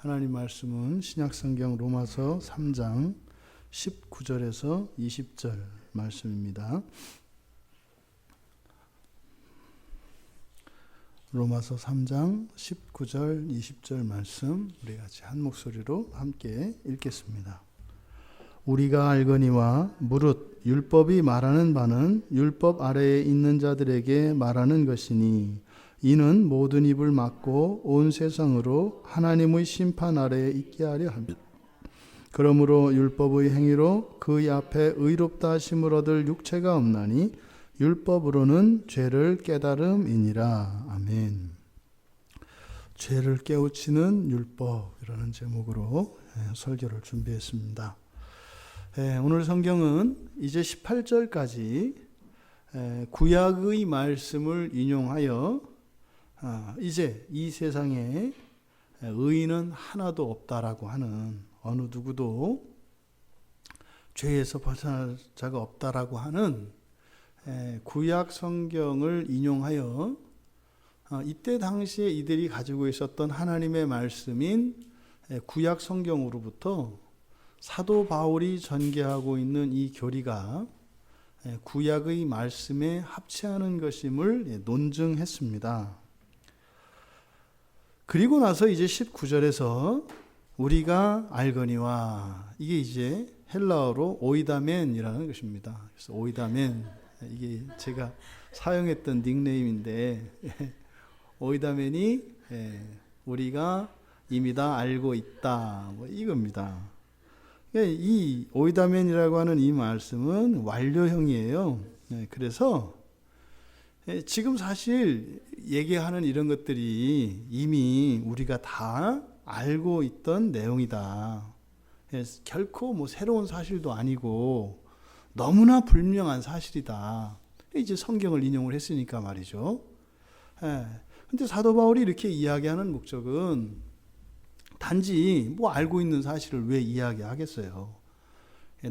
하나님 말씀은 신약성경 로마서 3장 19절에서 20절 말씀입니다. 로마서 3장 19절 20절 말씀 우리 같이 한 목소리로 함께 읽겠습니다. 우리가 알거니와 무릇 율법이 말하는 바는 율법 아래에 있는 자들에게 말하는 것이니 이는 모든 입을 막고 온 세상으로 하나님의 심판 아래에 있게 하려 합니다. 그러므로 율법의 행위로 그의 앞에 의롭다 하심을 얻을 육체가 없나니 율법으로는 죄를 깨달음이니라. 아멘. 죄를 깨우치는 율법이라는 제목으로 설교를 준비했습니다. 오늘 성경은 이제 18절까지 구약의 말씀을 인용하여 이제 이 세상에 의인은 하나도 없다라고 하는, 어느 누구도 죄에서 벗어날 자가 없다라고 하는 구약 성경을 인용하여 이때 당시에 이들이 가지고 있었던 하나님의 말씀인 구약 성경으로부터 사도 바울이 전개하고 있는 이 교리가 구약의 말씀에 합치하는 것임을 논증했습니다. 그리고 나서 이제 19절에서 우리가 알거니와, 이게 이제 헬라어로 오이다멘이라는 것입니다. 그래서 오이다멘, 이게 제가 사용했던 닉네임인데 오이다멘이 우리가 이미 다 알고 있다, 뭐 이겁니다. 이 오이다멘이라고 하는 이 말씀은 완료형이에요. 그래서 지금 사실 얘기하는 이런 것들이 이미 우리가 다 알고 있던 내용이다. 결코 뭐 새로운 사실도 아니고 너무나 분명한 사실이다. 이제 성경을 인용을 했으니까 말이죠. 근데 사도 바울이 이렇게 이야기하는 목적은 단지 뭐 알고 있는 사실을 왜 이야기하겠어요.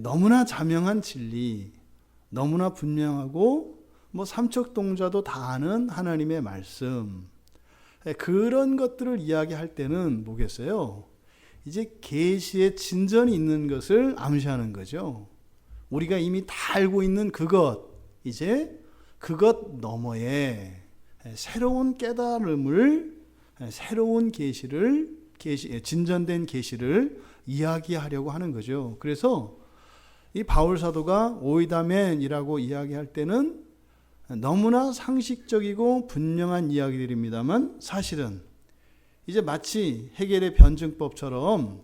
너무나 자명한 진리, 너무나 분명하고 뭐 삼척동자도 다 아는 하나님의 말씀, 그런 것들을 이야기할 때는 뭐겠어요? 이제 계시의 진전이 있는 것을 암시하는 거죠. 우리가 이미 다 알고 있는 그것, 이제 그것 너머에 새로운 깨달음을, 새로운 계시를, 진전된 계시를 이야기하려고 하는 거죠. 그래서 이 바울 사도가 오이다멘이라고 이야기할 때는 너무나 상식적이고 분명한 이야기들입니다만 사실은 이제 마치 해겔의 변증법처럼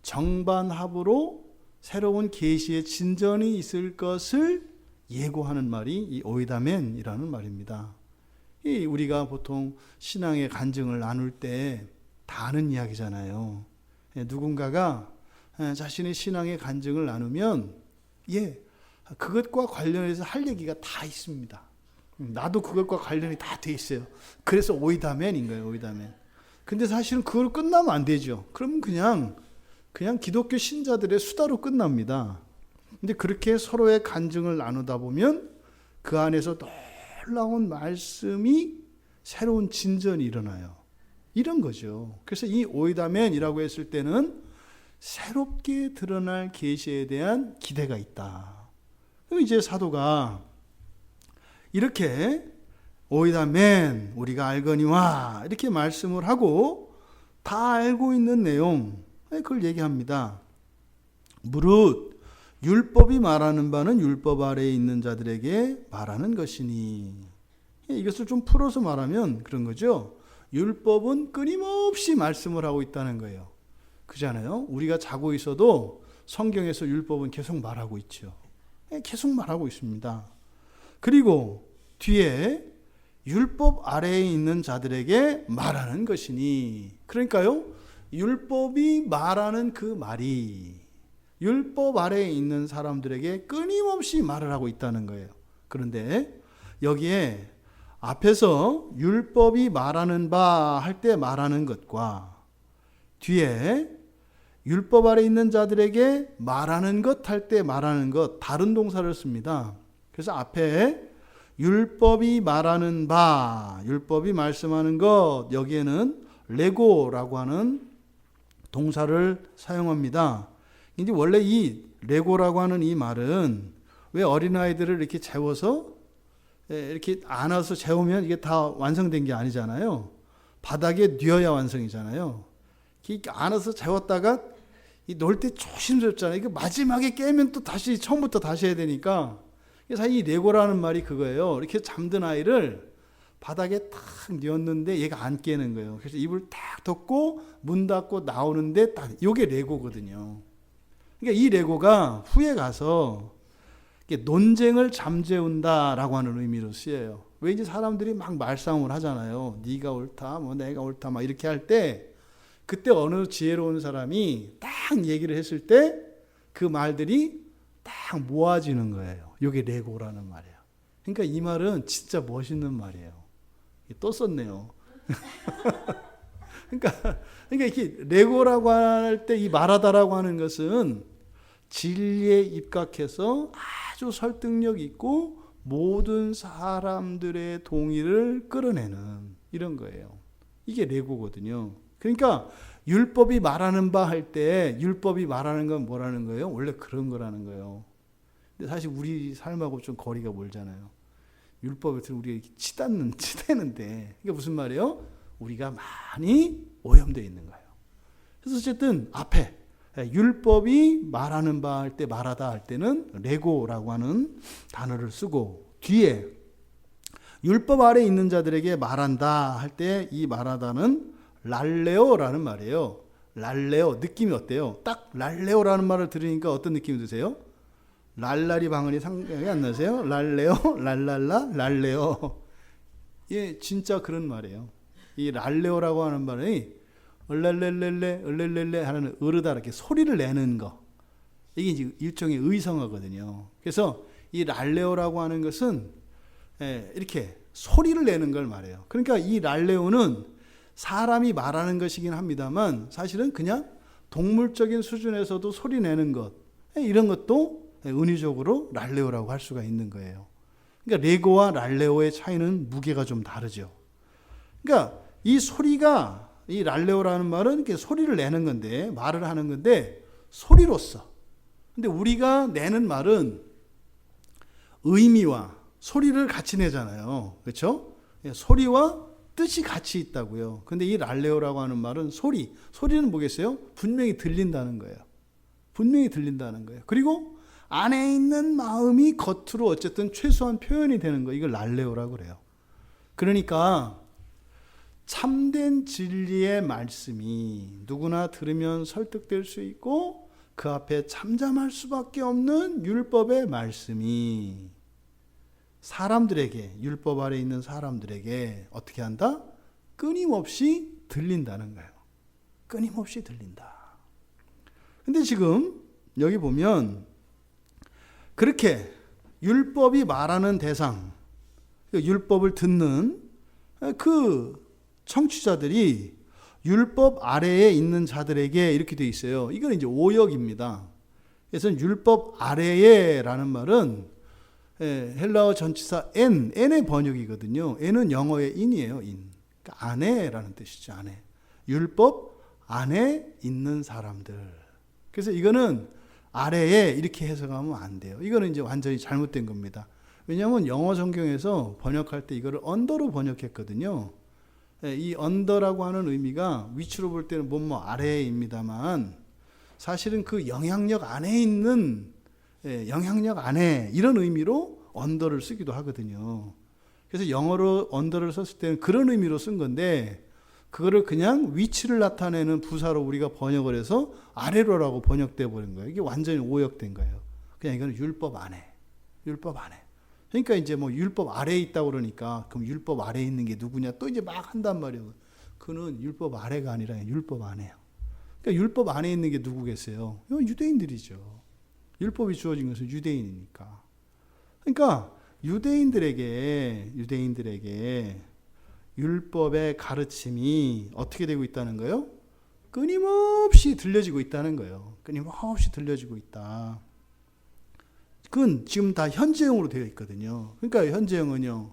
정반합으로 새로운 계시의 진전이 있을 것을 예고하는 말이 이 오이다멘이라는 말입니다. 우리가 보통 신앙의 간증을 나눌 때 다 아는 이야기잖아요. 누군가가 자신의 신앙의 간증을 나누면 그것과 관련해서 할 얘기가 다 있습니다. 나도 그것과 관련이 다 돼 있어요. 그래서 오이다멘인 거예요. 오이다멘. 근데 사실은 그걸로 끝나면 안 되죠. 그러면 그냥 기독교 신자들의 수다로 끝납니다. 근데 그렇게 서로의 간증을 나누다 보면 그 안에서 놀라운 말씀이 새로운 진전이 일어나요. 이런 거죠. 그래서 이 오이다멘이라고 했을 때는 새롭게 드러날 계시에 대한 기대가 있다. 그럼 이제 사도가 이렇게 오이다멘, 우리가 알거니와 이렇게 말씀을 하고 다 알고 있는 내용, 그걸 얘기합니다. 무릇 율법이 말하는 바는 율법 아래에 있는 자들에게 말하는 것이니, 이것을 좀 풀어서 말하면 그런 거죠. 율법은 끊임없이 말씀을 하고 있다는 거예요. 그잖아요. 우리가 자고 있어도 성경에서 율법은 계속 말하고 있죠. 계속 말하고 있습니다. 그리고 뒤에 율법 아래에 있는 자들에게 말하는 것이니, 그러니까요, 율법이 말하는 그 말이 율법 아래에 있는 사람들에게 끊임없이 말을 하고 있다는 거예요. 그런데 여기에 앞에서 율법이 말하는 바 할 때 말하는 것과 뒤에 율법 아래에 있는 자들에게 말하는 것 할 때 말하는 것, 다른 동사를 씁니다. 그래서 앞에 율법이 말하는 바, 율법이 말씀하는 것, 여기에는 레고라고 하는 동사를 사용합니다. 이제 원래 이 레고라고 하는 이 말은 왜 어린아이들을 이렇게 재워서 이렇게 안아서 재우면 이게 다 완성된 게 아니잖아요. 바닥에 뉘어야 완성이잖아요. 이렇게 안아서 재웠다가 놀 때 조심스럽잖아요. 이거 마지막에 깨면 또 다시 처음부터 다시 해야 되니까. 사실 이 레고라는 말이 그거예요. 이렇게 잠든 아이를 바닥에 탁 뉘었는데 얘가 안 깨는 거예요. 그래서 입을 탁 덮고 문 닫고 나오는데 딱 이게 레고거든요. 그러니까 이 레고가 후에 가서 논쟁을 잠재운다라고 하는 의미로 쓰여요. 왜 이제 사람들이 막 말싸움을 하잖아요. 네가 옳다, 뭐 내가 옳다, 막 이렇게 할 때 그때 어느 지혜로운 사람이 딱 얘기를 했을 때 그 말들이 딱 모아지는 거예요. 이게 레고라는 말이에요. 그러니까 이 말은 진짜 멋있는 말이에요. 또 썼네요. 그러니까 이렇게 레고라고 할 때 이 말하다라고 하는 것은 진리에 입각해서 아주 설득력 있고 모든 사람들의 동의를 끌어내는 이런 거예요. 이게 레고거든요. 그러니까 율법이 말하는 바 할 때 율법이 말하는 건 뭐라는 거예요? 원래 그런 거라는 거예요. 근데 사실 우리 삶하고 좀 거리가 멀잖아요. 율법에 우리가 치대는데 이게 무슨 말이에요? 우리가 많이 오염되어 있는 거예요. 그래서 어쨌든 앞에 율법이 말하는 바 할 때 말하다 할 때는 레고라고 하는 단어를 쓰고 뒤에 율법 아래 있는 자들에게 말한다 할 때 이 말하다는 랄레오라는 말이에요. 랄레오 느낌이 어때요? 딱 랄레오라는 말을 들으니까 어떤 느낌이 드세요? 랄라리 방언이 상당히 안 나세요? 랄레오, 랄랄라, 랄레오. 예, 진짜 그런 말이에요. 이 랄레오라고 하는 말이 얼랄렐렐레, 얼렐렐레 하는 으르다 이렇게 소리를 내는 거. 이게 이제 일종의 의성어거든요. 그래서 이 랄레오라고 하는 것은 이렇게 소리를 내는 걸 말해요. 그러니까 이 랄레오는 사람이 말하는 것이긴 합니다만 사실은 그냥 동물적인 수준에서도 소리 내는 것 이런 것도 은유적으로 랄레오라고 할 수가 있는 거예요. 그러니까 레고와 랄레오의 차이는 무게가 좀 다르죠. 그러니까 이 소리가 이 랄레오라는 말은 이렇게 소리를 내는 건데 말을 하는 건데 소리로서. 근데 우리가 내는 말은 의미와 소리를 같이 내잖아요. 그렇죠? 소리와 뜻이 같이 있다고요. 근데 이 랄레오라고 하는 말은 소리는 뭐겠어요? 분명히 들린다는 거예요. 분명히 들린다는 거예요. 그리고 안에 있는 마음이 겉으로 어쨌든 최소한 표현이 되는 거. 이걸 랄레오라고 그래요. 그러니까 참된 진리의 말씀이 누구나 들으면 설득될 수 있고 그 앞에 잠잠할 수밖에 없는 율법의 말씀이 사람들에게 율법 아래 있는 사람들에게 어떻게 한다? 끊임없이 들린다는 거예요. 끊임없이 들린다. 근데 지금 여기 보면 그렇게 율법이 말하는 대상, 율법을 듣는 그 청취자들이 율법 아래에 있는 자들에게 이렇게 돼 있어요. 이건 이제 오역입니다. 그래서 율법 아래에라는 말은 헬라어 전치사 n의 번역이거든요. n은 영어의 in이에요. in. 그러니까 안에라는 뜻이죠. 안에. 율법 안에 있는 사람들. 그래서 이거는 아래에 이렇게 해석하면 안 돼요. 이거는 이제 완전히 잘못된 겁니다. 왜냐하면 영어 성경에서 번역할 때 이거를 언더로 번역했거든요. 이 언더라고 하는 의미가 위치로 볼 때는 뭐뭐 아래입니다만 사실은 그 영향력 안에 있는 영향력 안에 이런 의미로 언더를 쓰기도 하거든요. 그래서 영어로 언더를 썼을 때는 그런 의미로 쓴 건데 그거를 그냥 위치를 나타내는 부사로 우리가 번역을 해서 아래로라고 번역돼 버린 거예요. 이게 완전히 오역된 거예요. 그냥 이거는 율법 안에. 율법 안에. 그러니까 이제 뭐 율법 아래에 있다고 그러니까 그럼 율법 아래에 있는 게 누구냐 또 이제 막 한단 말이에요. 그는 율법 아래가 아니라 율법 안에요. 그러니까 율법 안에 있는 게 누구겠어요? 이건 유대인들이죠. 율법이 주어진 것은 유대인이니까. 그러니까 유대인들에게 율법의 가르침이 어떻게 되고 있다는 거예요? 끊임없이 들려지고 있다는 거예요. 끊임없이 들려지고 있다. 그건 지금 다 현재형으로 되어 있거든요. 그러니까 현재형은요.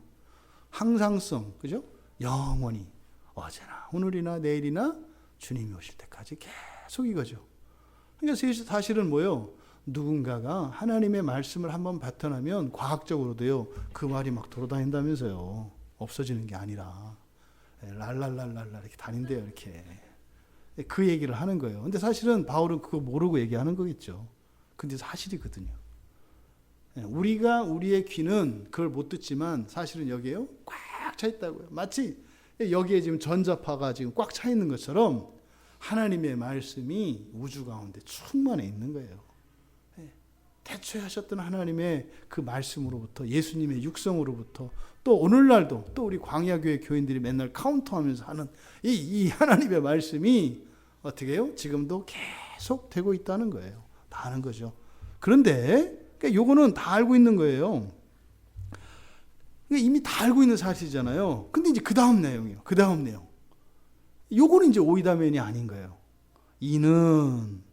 항상성, 그죠? 영원히 어제나 오늘이나 내일이나 주님이 오실 때까지 계속 이거죠. 그러니까 사실은 뭐예요? 누군가가 하나님의 말씀을 한번 뱉어내면 과학적으로도요, 그 말이 막 돌아다닌다면서요. 없어지는 게 아니라 랄랄랄랄라 이렇게 다닌대요. 이렇게 그 얘기를 하는 거예요. 근데 사실은 바울은 그거 모르고 얘기하는 거겠죠. 근데 사실이거든요. 우리가 우리의 귀는 그걸 못 듣지만 사실은 여기에요 꽉 차 있다고요. 마치 여기에 지금 전자파가 지금 꽉 차 있는 것처럼 하나님의 말씀이 우주 가운데 충만해 있는 거예요. 대초하셨던 하나님의 그 말씀으로부터, 예수님의 육성으로부터, 또 오늘날도 또 우리 광야교회 교인들이 맨날 카운터하면서 하는 이 하나님의 말씀이 어떻게 해요? 지금도 계속 되고 있다는 거예요. 다 아는 거죠. 그런데 요거는 다 알고 있는 거예요. 이미 다 알고 있는 사실이잖아요. 근데 이제 그 다음 내용이에요. 그 다음 내용. 요거는 이제 오이다면이 아닌 거예요. 이는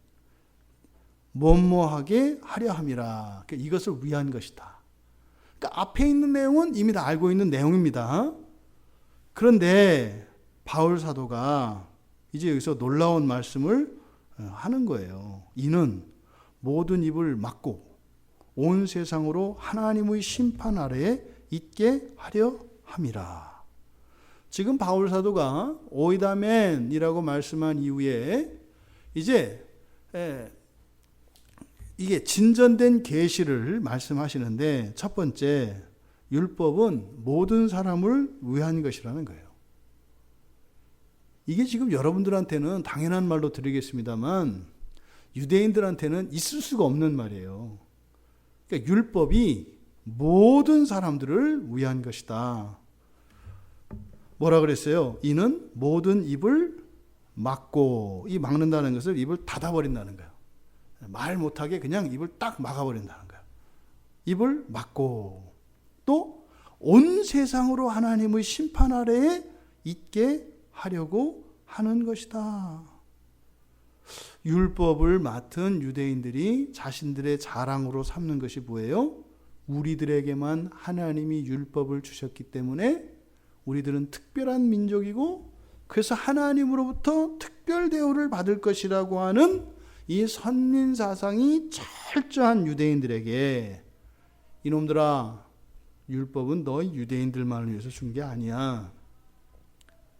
뭐뭐하게 하려 함이라. 그러니까 이것을 위한 것이다. 그러니까 앞에 있는 내용은 이미 다 알고 있는 내용입니다. 그런데 바울 사도가 이제 여기서 놀라운 말씀을 하는 거예요. 이는 모든 입을 막고 온 세상으로 하나님의 심판 아래에 있게 하려 함이라. 지금 바울 사도가 오이다멘이라고 말씀한 이후에 이제 이게 진전된 계시를 말씀하시는데, 첫 번째 율법은 모든 사람을 위한 것이라는 거예요. 이게 지금 여러분들한테는 당연한 말로 드리겠습니다만 유대인들한테는 있을 수가 없는 말이에요. 그러니까 율법이 모든 사람들을 위한 것이다. 뭐라 그랬어요? 이는 모든 입을 막고, 이 막는다는 것을 입을 닫아버린다는 거예요. 말 못하게 그냥 입을 딱 막아버린다는 거예요. 입을 막고, 또 온 세상으로 하나님의 심판 아래에 있게 하려고 하는 것이다. 율법을 맡은 유대인들이 자신들의 자랑으로 삼는 것이 뭐예요? 우리들에게만 하나님이 율법을 주셨기 때문에 우리들은 특별한 민족이고, 그래서 하나님으로부터 특별 대우를 받을 것이라고 하는 이 선민 사상이 철저한 유대인들에게, 이놈들아, 율법은 너희 유대인들만을 위해서 준 게 아니야.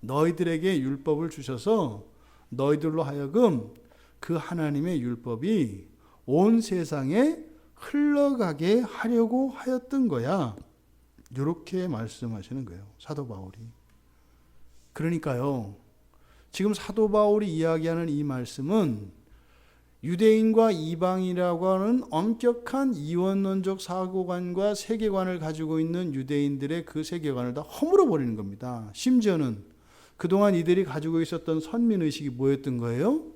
너희들에게 율법을 주셔서 너희들로 하여금 그 하나님의 율법이 온 세상에 흘러가게 하려고 하였던 거야. 이렇게 말씀하시는 거예요, 사도 바울이. 그러니까요, 지금 사도 바울이 이야기하는 이 말씀은 유대인과 이방이라고 하는 엄격한 이원론적 사고관과 세계관을 가지고 있는 유대인들의 그 세계관을 다 허물어 버리는 겁니다. 심지어는 그동안 이들이 가지고 있었던 선민의식이 뭐였던 거예요?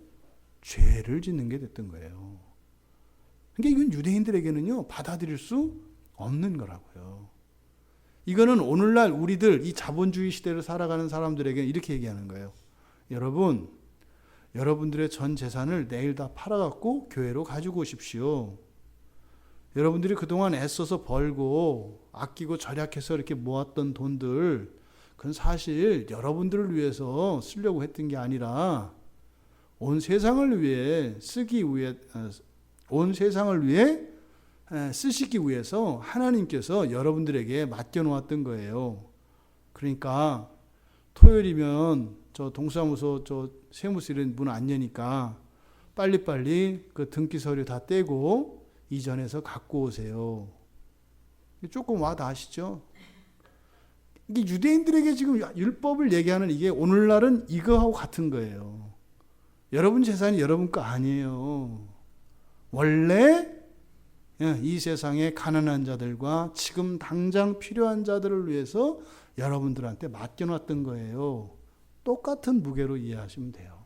죄를 짓는 게 됐던 거예요. 그러니까 이건 유대인들에게는요, 받아들일 수 없는 거라고요. 이거는 오늘날 우리들, 이 자본주의 시대를 살아가는 사람들에게 이렇게 얘기하는 거예요. 여러분들의 전 재산을 내일 다 팔아갖고 교회로 가지고 오십시오. 여러분들이 그동안 애써서 벌고 아끼고 절약해서 이렇게 모았던 돈들, 그건 사실 여러분들을 위해서 쓰려고 했던 게 아니라 온 세상을 위해 쓰시기 위해서 하나님께서 여러분들에게 맡겨놓았던 거예요. 그러니까 토요일이면 저 동사무소 저 세무실에 문 안 여니까 빨리빨리 그 등기 서류 다 떼고 이전해서 갖고 오세요. 조금 와 닿으시죠? 이게 유대인들에게 지금 율법을 얘기하는 이게 오늘날은 이거하고 같은 거예요. 여러분 재산이 여러분 거 아니에요. 원래 이 세상의 가난한 자들과 지금 당장 필요한 자들을 위해서 여러분들한테 맡겨놨던 거예요. 똑같은 무게로 이해하시면 돼요.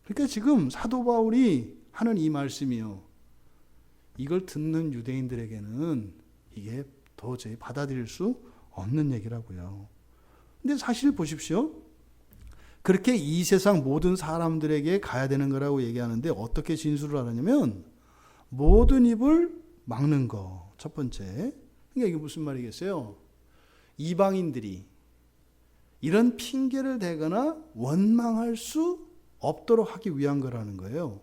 그러니까 지금 사도 바울이 하는 이 말씀이요, 이걸 듣는 유대인들에게는 이게 도저히 받아들일 수 없는 얘기라고요. 근데 사실 보십시오. 그렇게 이 세상 모든 사람들에게 가야 되는 거라고 얘기하는데 어떻게 진술을 하느냐면 모든 입을 막는 거, 첫 번째. 그러니까 이게 무슨 말이겠어요? 이방인들이 이런 핑계를 대거나 원망할 수 없도록 하기 위한 거라는 거예요.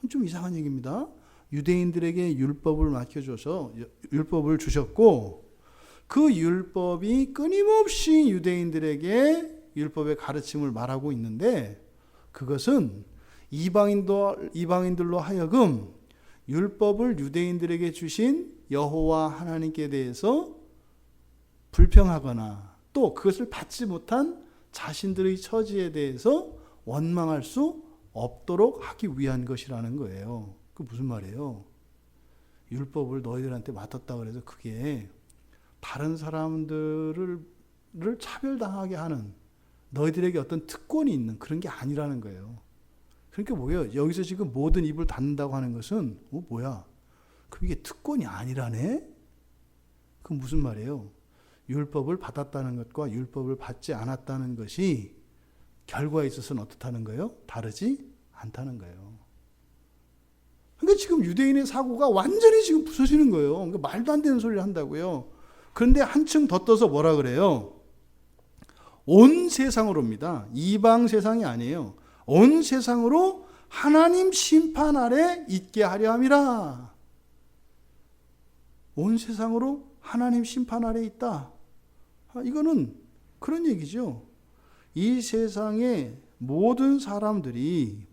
좀 이상한 얘기입니다. 유대인들에게 율법을 맡겨줘서 율법을 주셨고 그 율법이 끊임없이 유대인들에게 율법의 가르침을 말하고 있는데 그것은 이방인들로 하여금 율법을 유대인들에게 주신 여호와 하나님께 대해서 불평하거나 또 그것을 받지 못한 자신들의 처지에 대해서 원망할 수 없도록 하기 위한 것이라는 거예요. 그 무슨 말이에요? 율법을 너희들한테 맡았다고 해서 그게 다른 사람들을 차별당하게 하는 너희들에게 어떤 특권이 있는 그런 게 아니라는 거예요. 그러니까 뭐예요? 여기서 지금 모든 입을 닫는다고 하는 것은 뭐야? 그럼 이게 특권이 아니라네? 그 무슨 말이에요? 율법을 받았다는 것과 율법을 받지 않았다는 것이 결과에 있어서는 어떻다는 거예요? 다르지 않다는 거예요. 그러니까 지금 유대인의 사고가 완전히 지금 부서지는 거예요. 그러니까 말도 안 되는 소리를 한다고요. 그런데 한층 더 떠서 뭐라 그래요? 온 세상으로입니다. 이방 세상이 아니에요. 온 세상으로 하나님 심판 아래 있게 하려 함이라. 온 세상으로 하나님 심판 아래 있다. 이거는 그런 얘기죠. 이 세상의 모든 사람들이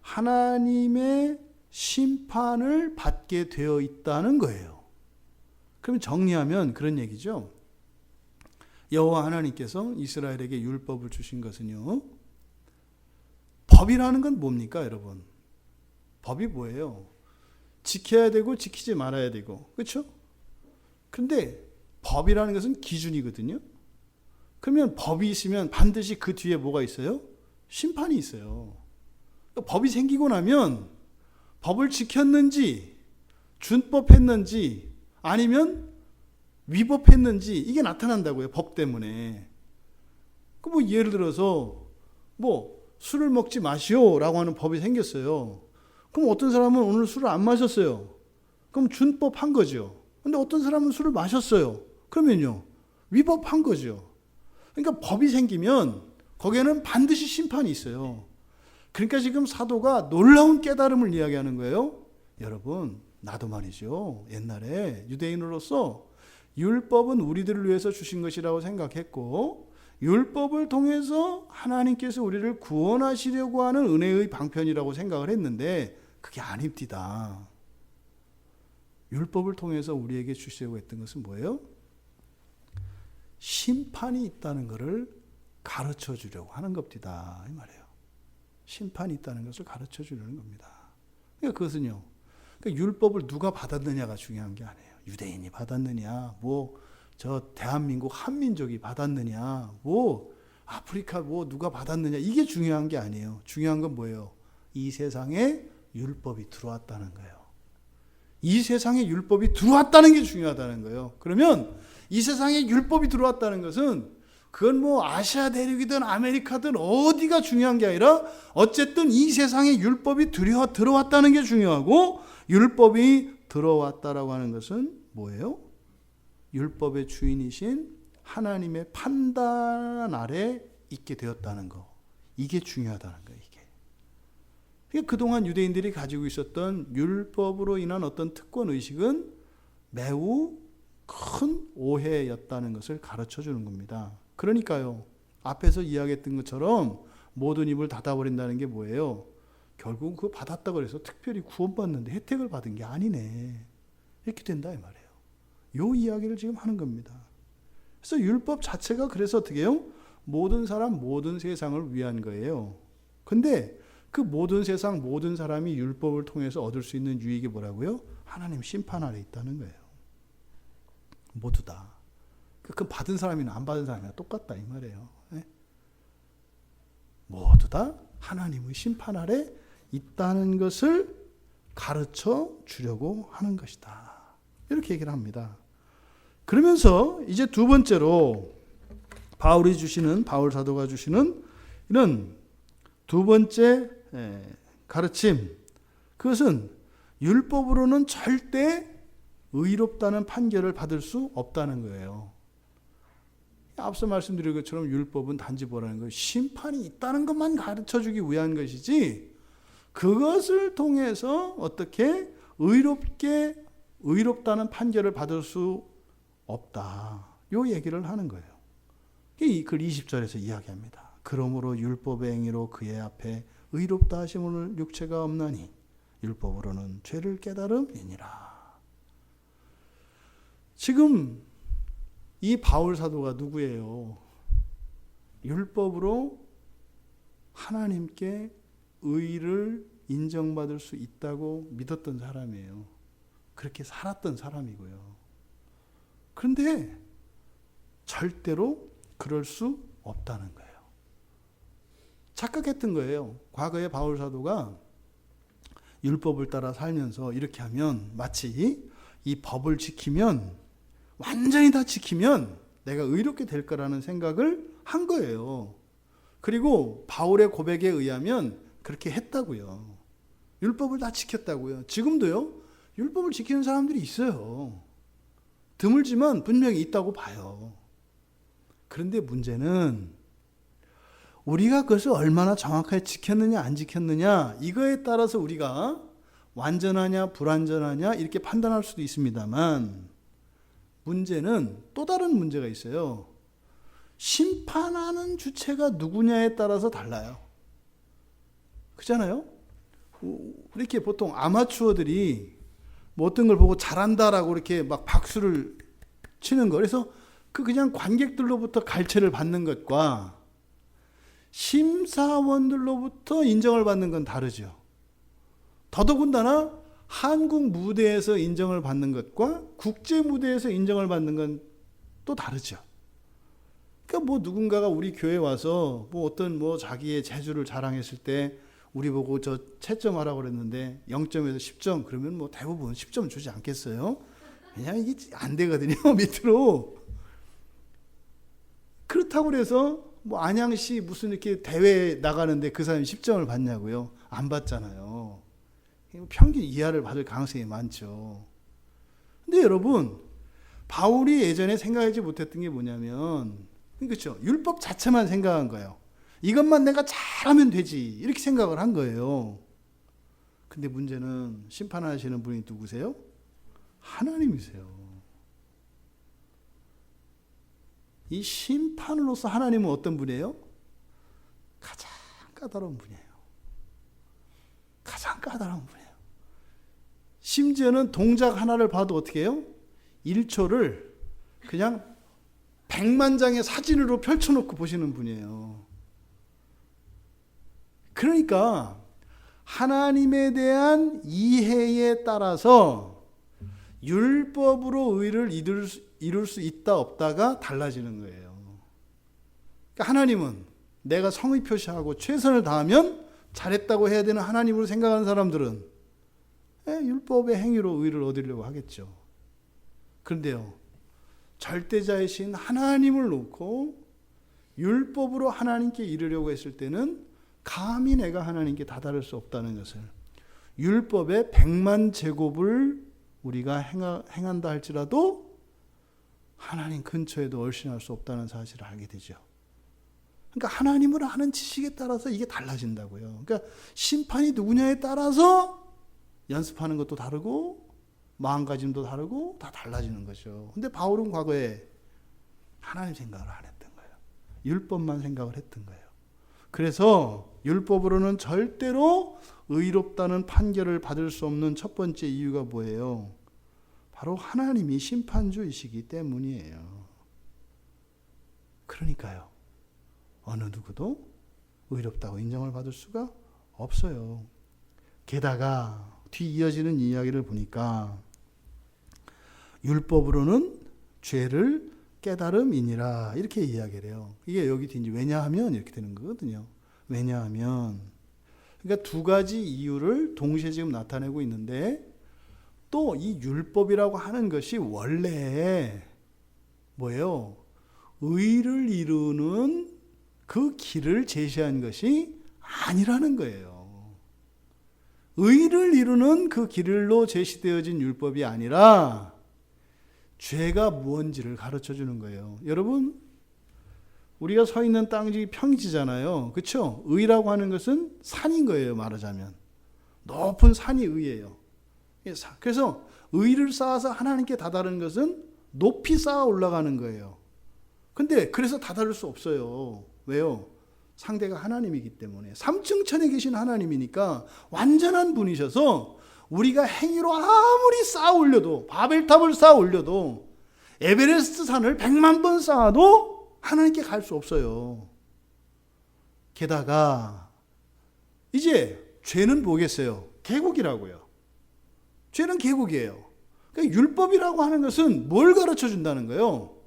하나님의 심판을 받게 되어 있다는 거예요. 그럼 정리하면 그런 얘기죠. 여호와 하나님께서 이스라엘에게 율법을 주신 것은요. 법이라는 건 뭡니까, 여러분? 법이 뭐예요? 지켜야 되고 지키지 말아야 되고, 그렇죠? 그런데 법이라는 것은 기준이거든요. 그러면 법이 있으면 반드시 그 뒤에 뭐가 있어요? 심판이 있어요. 그러니까 법이 생기고 나면 법을 지켰는지 준법했는지 아니면 위법했는지 이게 나타난다고요. 법 때문에. 뭐 예를 들어서 술을 먹지 마시오라고 하는 법이 생겼어요. 그럼 어떤 사람은 오늘 술을 안 마셨어요. 그럼 준법한 거죠. 근데 어떤 사람은 술을 마셨어요. 그러면요. 위법한 거죠. 그러니까 법이 생기면 거기에는 반드시 심판이 있어요. 그러니까 지금 사도가 놀라운 깨달음을 이야기하는 거예요. 여러분, 나도 말이죠. 옛날에 유대인으로서 율법은 우리들을 위해서 주신 것이라고 생각했고 율법을 통해서 하나님께서 우리를 구원하시려고 하는 은혜의 방편이라고 생각을 했는데 그게 아닙니다. 율법을 통해서 우리에게 주시려고 했던 것은 뭐예요? 심판이 있다는 것을 가르쳐 주려고 하는 겁니다. 이 말이에요. 심판이 있다는 것을 가르쳐 주려는 겁니다. 그러니까 그것은요. 그러니까 율법을 누가 받았느냐가 중요한 게 아니에요. 유대인이 받았느냐, 저 대한민국 한민족이 받았느냐, 아프리카 누가 받았느냐, 이게 중요한 게 아니에요. 중요한 건 뭐예요? 이 세상에 율법이 들어왔다는 거예요. 이 세상에 율법이 들어왔다는 게 중요하다는 거예요. 그러면 이 세상에 율법이 들어왔다는 것은 그건 아시아 대륙이든 아메리카든 어디가 중요한 게 아니라 어쨌든 이 세상에 율법이 들어왔다는 게 중요하고 율법이 들어왔다라고 하는 것은 뭐예요? 율법의 주인이신 하나님의 판단 아래 있게 되었다는 거. 이게 중요하다는 거예요. 이게. 그러니까 그동안 유대인들이 가지고 있었던 율법으로 인한 어떤 특권의식은 매우 큰 오해였다는 것을 가르쳐 주는 겁니다. 그러니까요. 앞에서 이야기했던 것처럼 모든 입을 닫아버린다는 게 뭐예요? 결국 그거 받았다고 해서 특별히 구원받는데 혜택을 받은 게 아니네. 이렇게 된다 이 말이에요. 요 이야기를 지금 하는 겁니다. 그래서 율법 자체가 그래서 어떻게 해요? 모든 사람, 모든 세상을 위한 거예요. 근데 그 모든 세상, 모든 사람이 율법을 통해서 얻을 수 있는 유익이 뭐라고요? 하나님 심판 아래 있다는 거예요. 모두 다. 그 받은 사람이나 안 받은 사람이나 똑같다 이 말이에요. 네? 모두 다 하나님의 심판 아래 있다는 것을 가르쳐 주려고 하는 것이다. 이렇게 얘기를 합니다. 그러면서 이제 두 번째로 바울 사도가 주시는 이런 두 번째 가르침, 그것은 율법으로는 절대 의롭다는 판결을 받을 수 없다는 거예요. 앞서 말씀드린 것처럼 율법은 단지 뭐라는 거예요? 심판이 있다는 것만 가르쳐주기 위한 것이지 그것을 통해서 어떻게 의롭다는 판결을 받을 수 없다. 요 얘기를 하는 거예요. 이 글 20절에서 이야기합니다. 그러므로 율법의 행위로 그의 앞에 의롭다 하심을 육체가 없나니 율법으로는 죄를 깨달음이니라. 지금 이 바울 사도가 누구예요? 율법으로 하나님께 의를 인정받을 수 있다고 믿었던 사람이에요. 그렇게 살았던 사람이고요. 그런데 절대로 그럴 수 없다는 거예요. 착각했던 거예요. 과거에 바울 사도가 율법을 따라 살면서 이렇게 하면 마치 이 법을 지키면 완전히 다 지키면 내가 의롭게 될 거라는 생각을 한 거예요. 그리고 바울의 고백에 의하면 그렇게 했다고요. 율법을 다 지켰다고요. 지금도요. 율법을 지키는 사람들이 있어요. 드물지만 분명히 있다고 봐요. 그런데 문제는 우리가 그것을 얼마나 정확하게 지켰느냐 안 지켰느냐 이거에 따라서 우리가 완전하냐 불완전하냐 이렇게 판단할 수도 있습니다만 문제는 또 다른 문제가 있어요. 심판하는 주체가 누구냐에 따라서 달라요. 그렇잖아요? 이렇게 보통 아마추어들이 뭐 어떤 걸 보고 잘한다라고 이렇게 막 박수를 치는 거. 그래서 그냥 관객들로부터 갈채를 받는 것과 심사원들로부터 인정을 받는 건 다르죠. 더더군다나 한국 무대에서 인정을 받는 것과 국제 무대에서 인정을 받는 건 또 다르죠. 그러니까 뭐 누군가가 우리 교회 와서 뭐 어떤 뭐 자기의 재주를 자랑했을 때 우리 보고 저 채점하라고 그랬는데 0점에서 10점 그러면 뭐 대부분 10점 주지 않겠어요? 그냥 이게 안 되거든요. 밑으로. 그렇다고 그래서 뭐 안양시 무슨 이렇게 대회 나가는데 그 사람이 10점을 받냐고요? 안 받잖아요. 평균 이하를 받을 가능성이 많죠. 근데 여러분, 바울이 예전에 생각하지 못했던 게 뭐냐면, 그렇죠. 율법 자체만 생각한 거예요. 이것만 내가 잘하면 되지. 이렇게 생각을 한 거예요. 근데 문제는 심판하시는 분이 누구세요? 하나님이세요. 이 심판으로서 하나님은 어떤 분이에요? 가장 까다로운 분이에요. 가장 까다로운 분이에요. 심지어는 동작 하나를 봐도 어떻게 해요? 1초를 그냥 100만 장의 사진으로 펼쳐놓고 보시는 분이에요. 그러니까 하나님에 대한 이해에 따라서 율법으로 의를 이룰 수 있다 없다가 달라지는 거예요. 그러니까 하나님은 내가 성의 표시하고 최선을 다하면 잘했다고 해야 되는 하나님으로 생각하는 사람들은 율법의 행위로 의를 얻으려고 하겠죠. 그런데요, 절대자이신 하나님을 놓고 율법으로 하나님께 이르려고 했을 때는 감히 내가 하나님께 다다를 수 없다는 것을, 율법의 100만 제곱을 우리가 행한다 할지라도 하나님 근처에도 얼씬할 수 없다는 사실을 알게 되죠. 그러니까 하나님을 아는 지식에 따라서 이게 달라진다고요. 그러니까 심판이 누구냐에 따라서 연습하는 것도 다르고 마음가짐도 다르고 다 달라지는 거죠. 근데 바울은 과거에 하나님 생각을 안 했던 거예요. 율법만 생각을 했던 거예요. 그래서 율법으로는 절대로 의롭다는 판결을 받을 수 없는 첫 번째 이유가 뭐예요? 바로 하나님이 심판주이시기 때문이에요. 그러니까요, 어느 누구도 의롭다고 인정을 받을 수가 없어요. 게다가 뒤 이어지는 이야기를 보니까 율법으로는 죄를 깨달음이니라 이렇게 이야기를 해요. 이게 여기 뒤인지 왜냐하면 이렇게 되는 거거든요. 왜냐하면 그러니까 두 가지 이유를 동시에 지금 나타내고 있는데, 또 이 율법이라고 하는 것이 원래 뭐예요? 의를 이루는 그 길을 제시한 것이 아니라는 거예요. 의를 이루는 그 길로 제시되어진 율법이 아니라 죄가 무언지를 가르쳐 주는 거예요. 여러분, 우리가 서 있는 땅이 평지잖아요. 그렇죠? 의라고 하는 것은 산인 거예요. 말하자면 높은 산이 의예요. 그래서 의를 쌓아서 하나님께 다다르는 것은 높이 쌓아 올라가는 거예요. 근데 그래서 다다를 수 없어요. 왜요? 상대가 하나님이기 때문에. 3층 천에 계신 하나님이니까 완전한 분이셔서 우리가 행위로 아무리 쌓아 올려도, 바벨탑을 쌓아 올려도, 에베레스트 산을 100만 번 쌓아도 하나님께 갈 수 없어요. 게다가 이제 죄는 뭐겠어요? 계곡이라고요. 죄는 계곡이에요. 그러니까 율법이라고 하는 것은 뭘 가르쳐 준다는 거예요?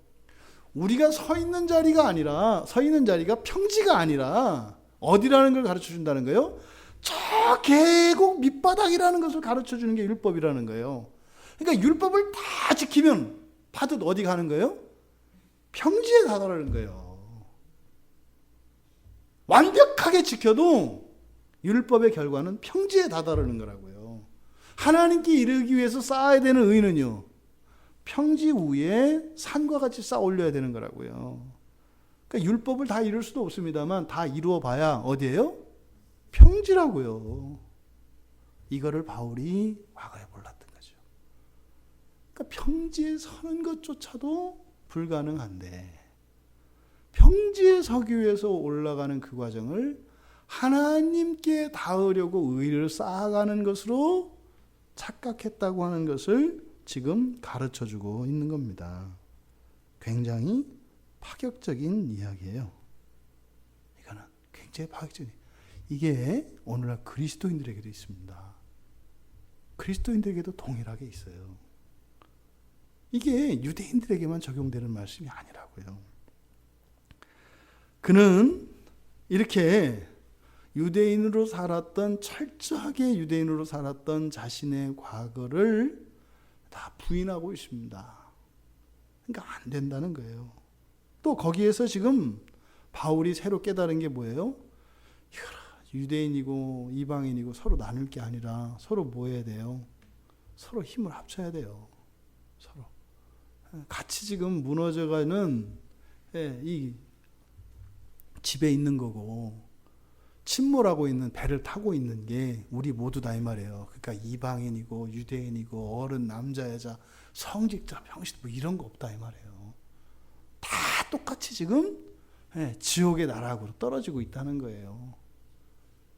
우리가 서 있는 자리가 아니라, 서 있는 자리가 평지가 아니라 어디라는 걸 가르쳐 준다는 거예요? 저 계곡 밑바닥이라는 것을 가르쳐 주는 게 율법이라는 거예요. 그러니까 율법을 다 지키면 파듯 어디 가는 거예요? 평지에 다다르는 거예요. 완벽하게 지켜도 율법의 결과는 평지에 다다르는 거라고요. 하나님께 이르기 위해서 쌓아야 되는 의는요, 평지 위에 산과 같이 쌓아 올려야 되는 거라고요. 그러니까 율법을 다 이룰 수도 없습니다만 다 이루어 봐야 어디예요? 평지라고요. 이거를 바울이 과거에 몰랐던 거죠. 그러니까 평지에 서는 것조차도 불가능한데 평지에 서기 위해서 올라가는 그 과정을 하나님께 닿으려고 의를 쌓아가는 것으로 착각했다고 하는 것을 지금 가르쳐주고 있는 겁니다. 굉장히 파격적인 이야기예요. 이거는 굉장히 파격적인. 이게 오늘날 그리스도인들에게도 있습니다. 그리스도인들에게도 동일하게 있어요. 이게 유대인들에게만 적용되는 말씀이 아니라고요. 그는 이렇게 유대인으로 살았던, 철저하게 유대인으로 살았던 자신의 과거를 다 부인하고 있습니다. 그러니까 안 된다는 거예요. 또 거기에서 지금 바울이 새로 깨달은 게 뭐예요? 유대인이고 이방인이고 서로 나눌 게 아니라 서로 뭐 해야 돼요? 서로 힘을 합쳐야 돼요. 서로 같이 지금 무너져가는 이 집에 있는 거고, 침몰하고 있는 배를 타고 있는 게 우리 모두다 이 말이에요. 그러니까 이방인이고 유대인이고 어른, 남자, 여자, 성직자, 병신 뭐 이런 거 없다 이 말이에요. 다 똑같이 지금 지옥의 나락으로 떨어지고 있다는 거예요.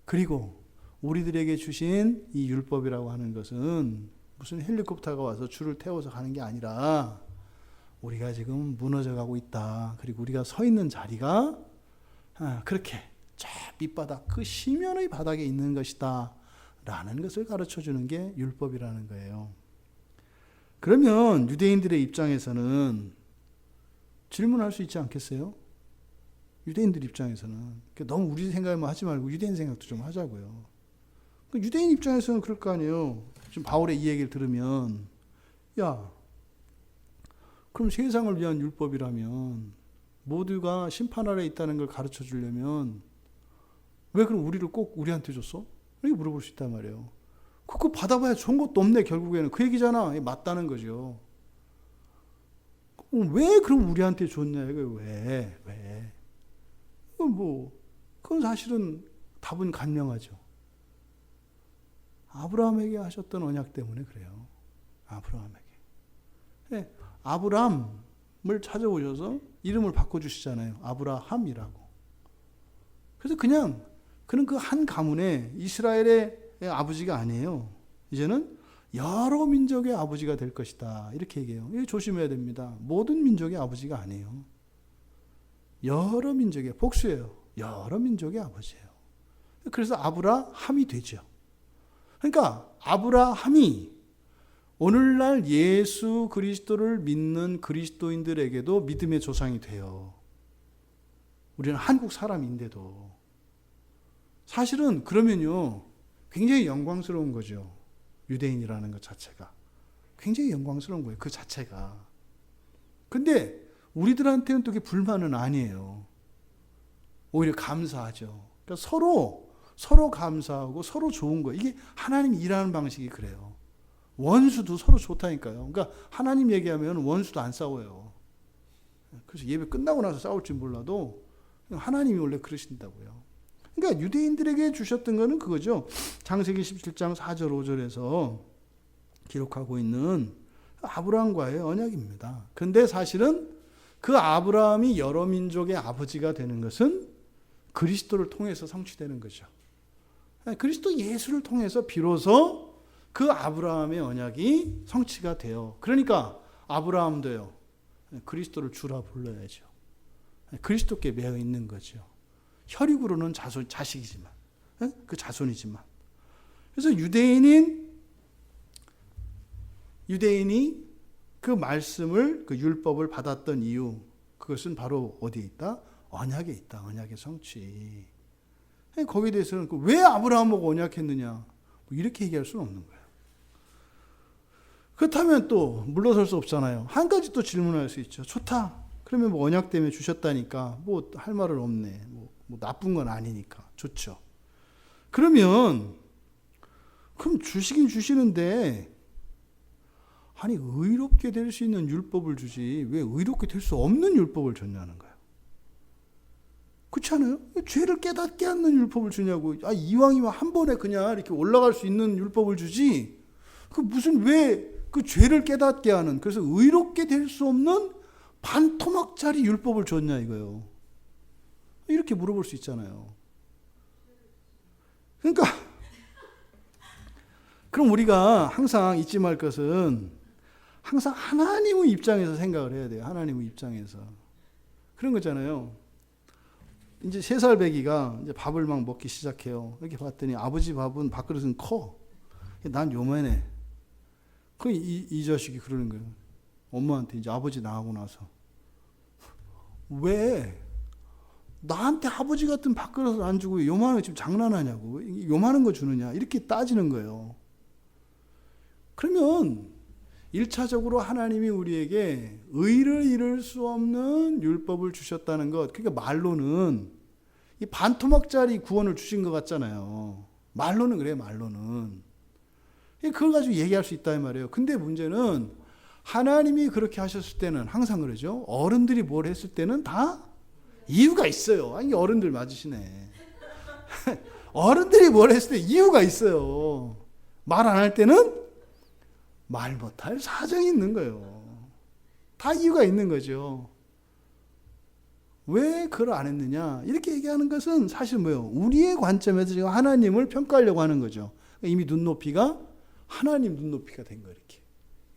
그리고 우리들에게 주신 이 율법이라고 하는 것은 무슨 헬리콥터가 와서 줄을 태워서 가는 게 아니라 우리가 지금 무너져 가고 있다. 그리고 우리가 서 있는 자리가 그렇게 저 밑바닥, 그 심연의 바닥에 있는 것이다 라는 것을 가르쳐 주는 게 율법이라는 거예요. 그러면 유대인들의 입장에서는 질문할 수 있지 않겠어요? 유대인들 입장에서는 너무 우리 생각만 하지 말고 유대인 생각도 좀 하자고요. 유대인 입장에서는 그럴 거 아니에요. 지금 바울의 이 얘기를 들으면, 야, 그럼 세상을 위한 율법이라면 모두가 심판 아래 있다는 걸 가르쳐 주려면 왜 그럼 우리를 꼭 우리한테 줬어? 이렇게 물어볼 수 있단 말이에요. 그거 받아봐야 좋은 것도 없네. 결국에는 그 얘기잖아. 맞다는 거죠. 왜 그럼 우리한테 줬냐? 이거 왜? 그건 사실은 답은 간명하죠. 아브라함에게 하셨던 언약 때문에 그래요. 아브라함에게. 아브람을 찾아오셔서 이름을 바꿔주시잖아요. 아브라함이라고. 그래서 그냥 그는 그 한 가문의 이스라엘의 아버지가 아니에요. 이제는 여러 민족의 아버지가 될 것이다. 이렇게 얘기해요. 이거 조심해야 됩니다. 모든 민족의 아버지가 아니에요. 여러 민족의, 복수예요. 여러 민족의 아버지예요. 그래서 아브라함이 되죠. 그러니까 아브라함이 오늘날 예수 그리스도를 믿는 그리스도인들에게도 믿음의 조상이 돼요. 우리는 한국 사람인데도. 사실은 그러면요, 굉장히 영광스러운 거죠. 유대인이라는 것 자체가. 굉장히 영광스러운 거예요. 그 자체가. 근데 우리들한테는 또 그게 불만은 아니에요. 오히려 감사하죠. 그러니까 서로 감사하고 서로 좋은 거예요. 이게 하나님 일하는 방식이 그래요. 원수도 서로 좋다니까요. 그러니까 하나님 얘기하면 원수도 안 싸워요. 그래서 예배 끝나고 나서 싸울지 몰라도 하나님이 원래 그러신다고요. 그러니까 유대인들에게 주셨던 거는 그거죠. 창세기 17장 4절 5절에서 기록하고 있는 아브라함과의 언약입니다. 근데 사실은 그 아브라함이 여러 민족의 아버지가 되는 것은 그리스도를 통해서 성취되는 거죠. 그리스도 예수를 통해서 비로소 그 아브라함의 언약이 성취가 돼요. 그러니까 아브라함도요, 그리스도를 주라 불러야죠. 그리스도께 매여 있는 거죠. 혈육으로는 자식이지만, 그 자손이지만. 그래서 유대인이 그 말씀을, 그 율법을 받았던 이유, 그것은 바로 어디에 있다? 언약에 있다. 언약의 성취. 거기에 대해서는 왜 아브라함하고 언약했느냐? 뭐 이렇게 얘기할 수는 없는 거예요. 그렇다면 또 물러설 수 없잖아요. 한 가지 또 질문할 수 있죠. 좋다. 그러면 뭐 언약 때문에 주셨다니까 뭐 할 말은 없네. 뭐 나쁜 건 아니니까. 좋죠. 그럼 주시긴 주시는데, 아니 의롭게 될 수 있는 율법을 주지 왜 의롭게 될 수 없는 율법을 줬냐는 거예요. 그렇지 않아요? 죄를 깨닫게 하는 율법을 주냐고. 이왕이면 한 번에 그냥 이렇게 올라갈 수 있는 율법을 주지. 왜 그 죄를 깨닫게 하는, 그래서 의롭게 될 수 없는 반토막짜리 율법을 줬냐 이거예요. 이렇게 물어볼 수 있잖아요. 그러니까 그럼 우리가 항상 잊지 말 것은 항상 하나님의 입장에서 생각을 해야 돼요. 하나님의 입장에서. 그런 거잖아요. 이제 3살 배기가 이제 밥을 막 먹기 시작해요. 이렇게 봤더니 아버지 밥그릇은 커. 난 요만해. 이 자식이 그러는 거예요. 엄마한테 이제 아버지 나가고 나서. 왜 나한테 아버지 같은 밥그릇을 안 주고 요만한 거 지금 장난하냐고. 요만한 거 주느냐. 이렇게 따지는 거예요. 그러면 1차적으로 하나님이 우리에게 의를 이룰 수 없는 율법을 주셨다는 것. 그러니까 말로는 이 반토막짜리 구원을 주신 것 같잖아요. 말로는 그래요. 말로는. 그걸 가지고 얘기할 수 있다 이 말이에요. 근데 문제는 하나님이 그렇게 하셨을 때는 항상 그러죠. 어른들이 뭘 했을 때는 다 이유가 있어요. 아니 어른들 맞으시네. 어른들이 뭘 했을 때 이유가 있어요. 말 안 할 때는 말 못할 사정이 있는 거예요. 다 이유가 있는 거죠. 왜 그걸 안 했느냐? 이렇게 얘기하는 것은 사실 뭐예요? 우리의 관점에서 지금 하나님을 평가하려고 하는 거죠. 이미 눈높이가 하나님 눈높이가 된 거예요.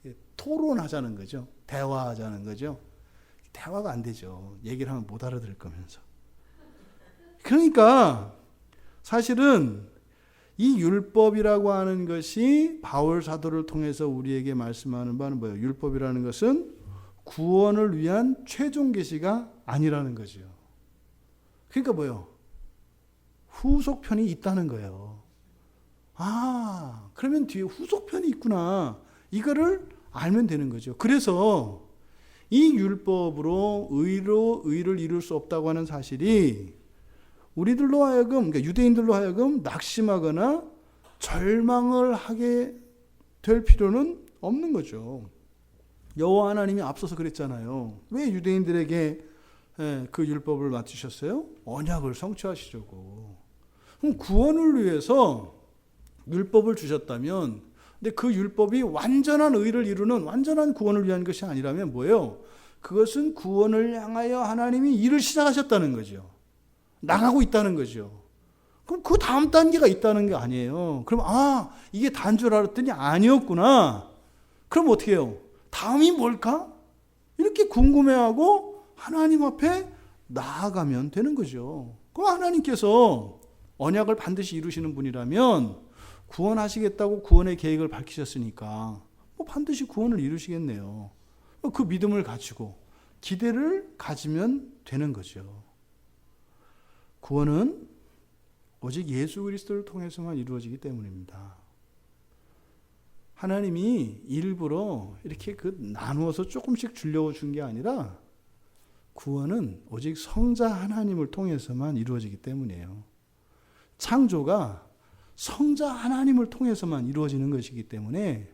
이렇게 토론하자는 거죠. 대화하자는 거죠. 대화가 안 되죠. 얘기를 하면 못 알아들을 거면서. 그러니까 사실은 이 율법이라고 하는 것이 바울 사도를 통해서 우리에게 말씀하는 바는 뭐예요? 율법이라는 것은 구원을 위한 최종 계시가 아니라는 거죠. 그러니까 뭐예요? 후속편이 있다는 거예요. 그러면 뒤에 후속편이 있구나. 이거를 알면 되는 거죠. 그래서 이 율법으로 의를 이룰 수 없다고 하는 사실이 우리들로 하여금, 그러니까 유대인들로 하여금 낙심하거나 절망을 하게 될 필요는 없는 거죠. 여호와 하나님이 앞서서 그랬잖아요. 왜 유대인들에게 그 율법을 맡기셨어요? 언약을 성취하시려고. 그럼 구원을 위해서 율법을 주셨다면, 근데 그 율법이 완전한 의를 이루는 완전한 구원을 위한 것이 아니라면 뭐예요? 그것은 구원을 향하여 하나님이 일을 시작하셨다는 거죠. 나가고 있다는 거죠. 그럼 그 다음 단계가 있다는 게 아니에요. 그럼 이게 단 줄 알았더니 아니었구나. 그럼 어떻게 해요? 다음이 뭘까? 이렇게 궁금해하고 하나님 앞에 나아가면 되는 거죠. 그럼 하나님께서 언약을 반드시 이루시는 분이라면 구원하시겠다고 구원의 계획을 밝히셨으니까 반드시 구원을 이루시겠네요. 그 믿음을 가지고 기대를 가지면 되는 거죠. 구원은 오직 예수 그리스도를 통해서만 이루어지기 때문입니다. 하나님이 일부러 이렇게 나누어서 조금씩 주려고 준 게 아니라 구원은 오직 성자 하나님을 통해서만 이루어지기 때문이에요. 창조가 성자 하나님을 통해서만 이루어지는 것이기 때문에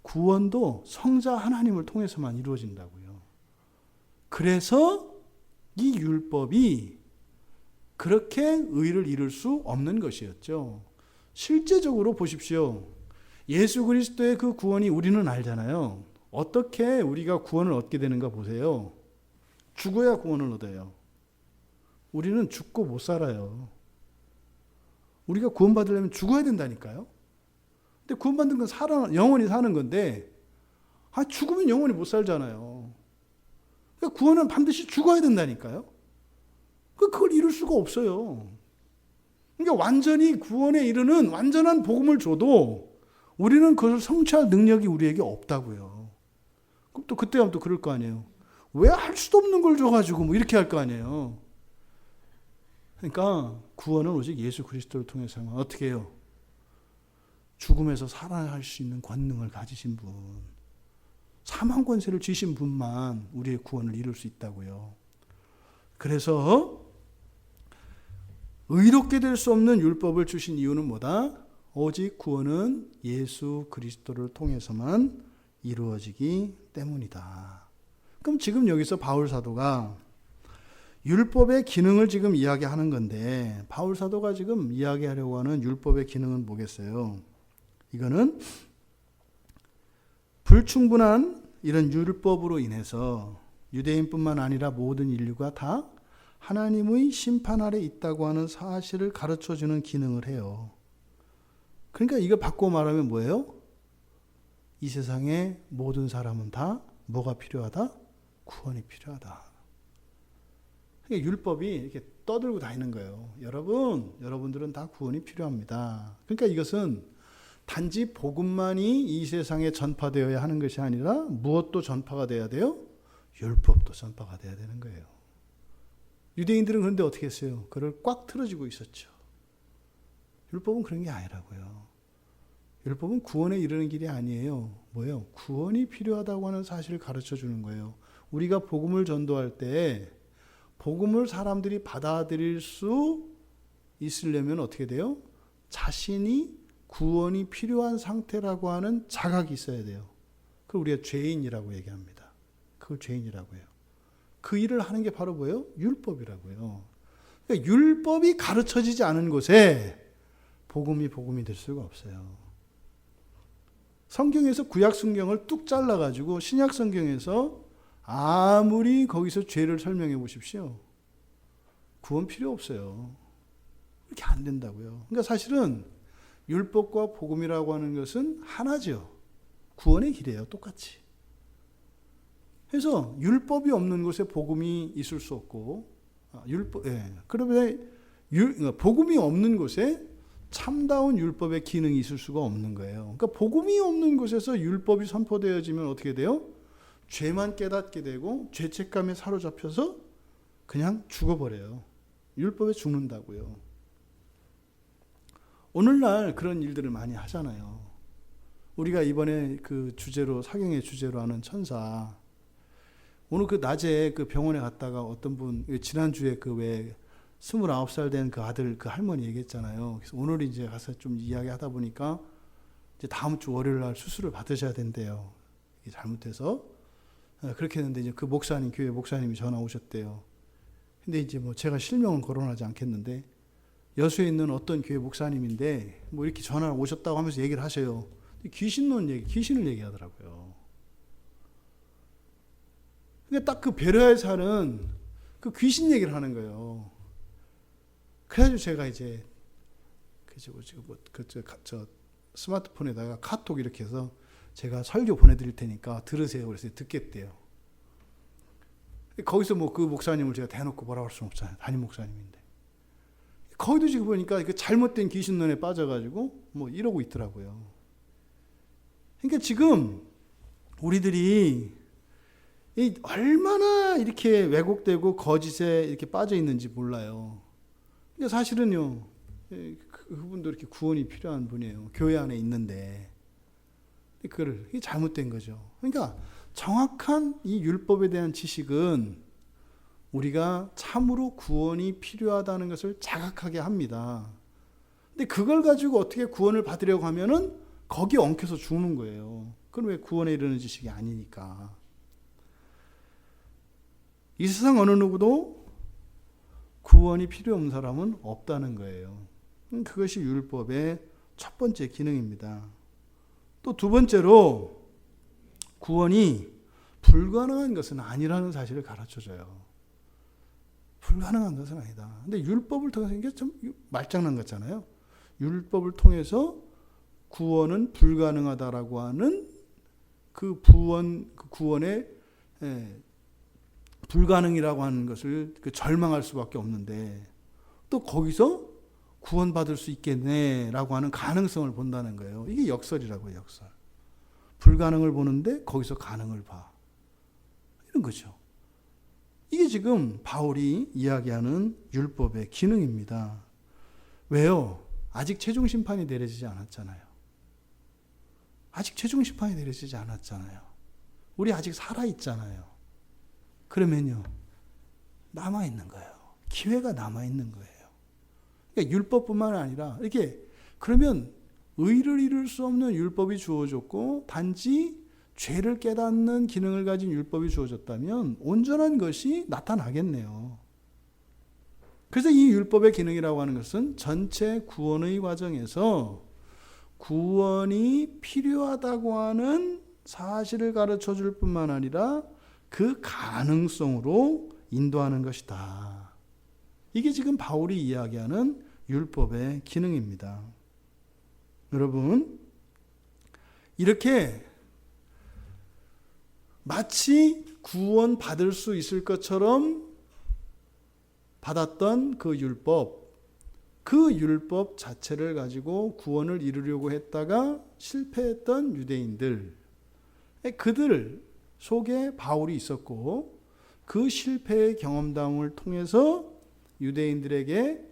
구원도 성자 하나님을 통해서만 이루어진다고요. 그래서 이 율법이 그렇게 의를 이룰 수 없는 것이었죠. 실제적으로 보십시오. 예수 그리스도의 그 구원이 우리는 알잖아요. 어떻게 우리가 구원을 얻게 되는가 보세요. 죽어야 구원을 얻어요. 우리는 죽고 못 살아요. 우리가 구원받으려면 죽어야 된다니까요. 근데 구원받는 건 영원히 사는 건데, 죽으면 영원히 못 살잖아요. 그러니까 구원은 반드시 죽어야 된다니까요. 그걸 이룰 수가 없어요. 그러니까 완전히 구원에 이르는 완전한 복음을 줘도 우리는 그것을 성취할 능력이 우리에게 없다고요. 그럼 또 그때 하면 또 그럴 거 아니에요. 왜 할 수도 없는 걸 줘가지고 뭐 이렇게 할 거 아니에요. 그러니까 구원은 오직 예수 그리스도를 통해서만 어떻게 해요? 죽음에서 살아날 수 있는 권능을 가지신 분, 사망 권세를 쥐신 분만 우리의 구원을 이룰 수 있다고요. 그래서 의롭게 될 수 없는 율법을 주신 이유는 뭐다? 오직 구원은 예수 그리스도를 통해서만 이루어지기 때문이다. 그럼 지금 여기서 바울 사도가 율법의 기능을 지금 이야기하는 건데, 바울 사도가 지금 이야기하려고 하는 율법의 기능은 뭐겠어요? 이거는 불충분한 이런 율법으로 인해서 유대인뿐만 아니라 모든 인류가 다 하나님의 심판 아래 있다고 하는 사실을 가르쳐주는 기능을 해요. 그러니까 이거 바꿔 말하면 뭐예요? 이 세상의 모든 사람은 다 뭐가 필요하다? 구원이 필요하다. 그러니까 율법이 이렇게 떠들고 다니는 거예요. 여러분들은 다 구원이 필요합니다. 그러니까 이것은 단지 복음만이 이 세상에 전파되어야 하는 것이 아니라 무엇도 전파가 돼야 돼요? 율법도 전파가 돼야 되는 거예요. 유대인들은 그런데 어떻게 했어요? 그걸 꽉 틀어지고 있었죠. 율법은 그런 게 아니라고요. 율법은 구원에 이르는 길이 아니에요. 뭐예요? 구원이 필요하다고 하는 사실을 가르쳐 주는 거예요. 우리가 복음을 전도할 때 복음을 사람들이 받아들일 수 있으려면 어떻게 돼요? 자신이 구원이 필요한 상태라고 하는 자각이 있어야 돼요. 그걸 우리가 죄인이라고 얘기합니다. 그걸 죄인이라고 해요. 그 일을 하는 게 바로 뭐예요? 율법이라고요. 그러니까 율법이 가르쳐지지 않은 곳에 복음이 될 수가 없어요. 성경에서 구약 성경을 뚝 잘라가지고 신약 성경에서 아무리 거기서 죄를 설명해 보십시오. 구원 필요 없어요. 이렇게 안 된다고요. 그러니까 사실은 율법과 복음이라고 하는 것은 하나죠. 구원의 길이에요. 똑같이. 그래서 율법이 없는 곳에 복음이 있을 수 없고, 그러면 복음이 없는 곳에 참다운 율법의 기능이 있을 수가 없는 거예요. 그러니까 복음이 없는 곳에서 율법이 선포되어지면 어떻게 돼요? 죄만 깨닫게 되고 죄책감에 사로잡혀서 그냥 죽어버려요. 율법에 죽는다고요. 오늘날 그런 일들을 많이 하잖아요. 우리가 이번에 그 주제로, 사경의 주제로 하는 천사, 오늘 그 낮에 그 병원에 갔다가 어떤 분, 지난주에 그 왜 29살 된 그 아들, 그 할머니 얘기했잖아요. 그래서 오늘 이제 가서 좀 이야기 하다 보니까 이제 다음 주 월요일 날 수술을 받으셔야 된대요. 이게 잘못해서. 그렇게 했는데 이제 그 목사님, 교회 목사님이 전화 오셨대요. 근데 이제 뭐 제가 실명은 거론하지 않겠는데 여수에 있는 어떤 교회 목사님인데 뭐 이렇게 전화 오셨다고 하면서 얘기를 하셔요. 귀신을 얘기하더라고요. 그러니까 딱 그 베레아에 사는 그 귀신 얘기를 하는 거예요. 그래가지고 제가 이제 저 스마트폰에다가 카톡 이렇게 해서 제가 설교 보내드릴 테니까 들으세요. 그래서 듣겠대요. 거기서 뭐 그 목사님을 제가 대놓고 뭐라고 할 수는 없잖아요. 담임 목사님인데. 거기도 지금 보니까 그 잘못된 귀신론에 빠져가지고 뭐 이러고 있더라고요. 그러니까 지금 우리들이 얼마나 이렇게 왜곡되고 거짓에 이렇게 빠져 있는지 몰라요. 근데 사실은요, 그분도 이렇게 구원이 필요한 분이에요. 교회 안에 있는데. 이게 잘못된 거죠. 그러니까 정확한 이 율법에 대한 지식은 우리가 참으로 구원이 필요하다는 것을 자각하게 합니다. 근데 그걸 가지고 어떻게 구원을 받으려고 하면은 거기에 엉켜서 죽는 거예요. 그건 왜 구원에 이르는 지식이 아니니까. 이 세상 어느 누구도 구원이 필요 없는 사람은 없다는 거예요. 그것이 율법의 첫 번째 기능입니다. 또 두 번째로 구원이 불가능한 것은 아니라는 사실을 가르쳐줘요. 불가능한 것은 아니다. 근데 율법을 통해서 이게 좀 말장난 같잖아요. 율법을 통해서 구원은 불가능하다라고 하는 그 구원의 불가능이라고 하는 것을 절망할 수밖에 없는데 또 거기서 구원받을 수 있겠네라고 하는 가능성을 본다는 거예요. 이게 역설이라고요. 역설. 불가능을 보는데 거기서 가능을 봐. 이런 거죠. 이게 지금 바울이 이야기하는 율법의 기능입니다. 왜요? 아직 최종 심판이 내려지지 않았잖아요. 아직 최종 심판이 내려지지 않았잖아요. 우리 아직 살아있잖아요. 그러면요, 남아있는 거예요. 기회가 남아있는 거예요. 그러니까 율법뿐만 아니라 이렇게 그러면 의를 이룰 수 없는 율법이 주어졌고 단지 죄를 깨닫는 기능을 가진 율법이 주어졌다면 온전한 것이 나타나겠네요. 그래서 이 율법의 기능이라고 하는 것은 전체 구원의 과정에서 구원이 필요하다고 하는 사실을 가르쳐 줄 뿐만 아니라 그 가능성으로 인도하는 것이다. 이게 지금 바울이 이야기하는 율법의 기능입니다. 여러분, 이렇게 마치 구원 받을 수 있을 것처럼 받았던 그 율법 자체를 가지고 구원을 이루려고 했다가 실패했던 유대인들, 그들 속에 바울이 있었고 그 실패의 경험담을 통해서 유대인들에게